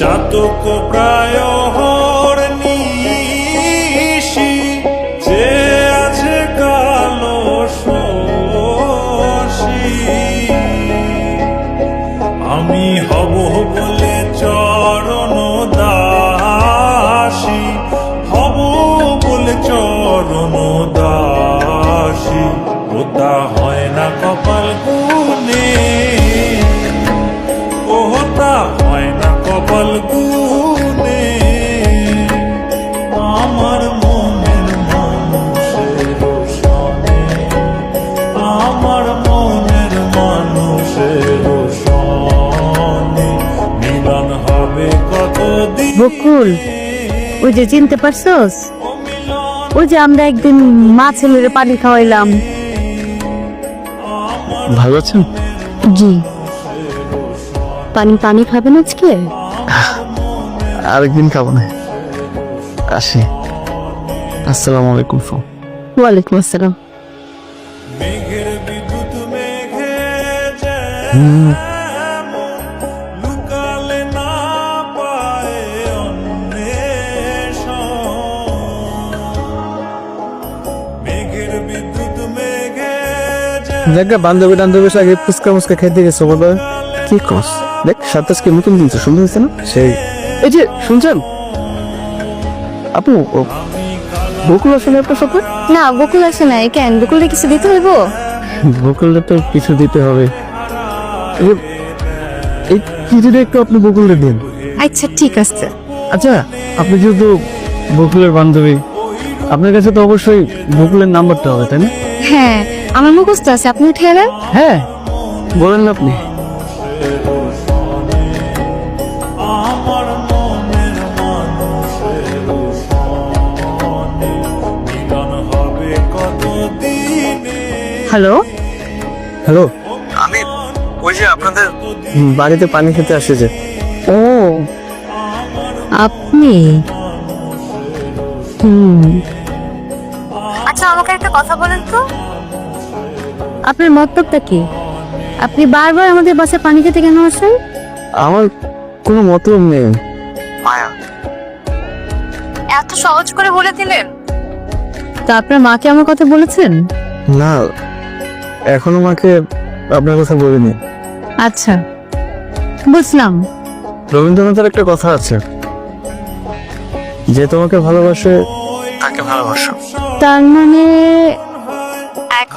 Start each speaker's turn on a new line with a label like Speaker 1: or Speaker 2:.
Speaker 1: চাতক প্রায় হরনিশি যে আছে কালো শশী আমি হব বলে চরণ দাসী হব বলে চরণ দাসী ওটা হয় না কপাল গুনে ওটা হয় না কপাল গুনে আমার মনের মানুষের সনে আমার মনের মানুষের সনে মিলন হবে কতদিন
Speaker 2: বকুল, ওই যে চিনতে পারছস? ওই যে আমরা একদিন মা ছেলের পানি খাওয়াইলাম।
Speaker 3: ভালো আছেন?
Speaker 2: জি। পানি খাবেন আজকে?
Speaker 3: আরেকদিন খাবো না, আসি। আসসালামু আলাইকুম।
Speaker 2: ওয়ালাইকুম আসসালাম।
Speaker 1: মেঘের বিদ্যুৎ মেঘে লুকালে না পায় মেঘের বিদ্যুৎ মেঘে
Speaker 3: দেখ বান্ধবী টান্ধবীর আগে ফুচকা মুচকা খেতে গেছো বলো। কি কস? দেখ সাতাশকে নতুন দিনছে, সুন্দর হয়েছে না? সেই এই যে শুনছেন আপু, বকুল আসলে আপনার সাথে?
Speaker 2: না, বকুল আসে নাই। কেন, বকুলকে কিছু দিতে হইব?
Speaker 3: বকুলটা তো কিছু দিতে হবে। এই কিছুটা একটু আপনি বকুলটা দিন।
Speaker 2: আচ্ছা ঠিক আছে।
Speaker 3: আচ্ছা, আপনি যেহেতু বকুলের বান্ধবী, আপনার কাছে তো অবশ্যই বকুলের নাম্বারটা হবে, তাই না?
Speaker 2: হ্যাঁ, আমার মুখস্থ আছে, আপনি উঠে এলেন।
Speaker 3: হ্যাঁ, বলেন না আপনি।
Speaker 1: আমার মনের মানুষের সনে মিলন হবে কতদিনে
Speaker 2: হ্যালো,
Speaker 3: হ্যালো, আমি ওই যে আপনাদের বাড়িতে পানি খেতে আসে যে।
Speaker 2: ও আপনি? আচ্ছা, আমাকে একটা কথা বলেন তো, আপনার মতলবটা কি? আপনি বারবার আমাদের বাসায় পানি খেতে কেন আসেন?
Speaker 3: আমার কোনো মতলব নেই।
Speaker 2: এত সহজ করে বলে দিলেন। তা আপনার মাকে আমার কথা বলেছেন?
Speaker 3: না, এখনো মাকে আপনার কথা বলিনি।
Speaker 2: আচ্ছা, বুঝলাম।
Speaker 3: রবীন্দ্রনাথের একটা কথা আছে, যে তোমাকে ভালোবাসে তাকে ভালোবাসো।
Speaker 2: তার মানে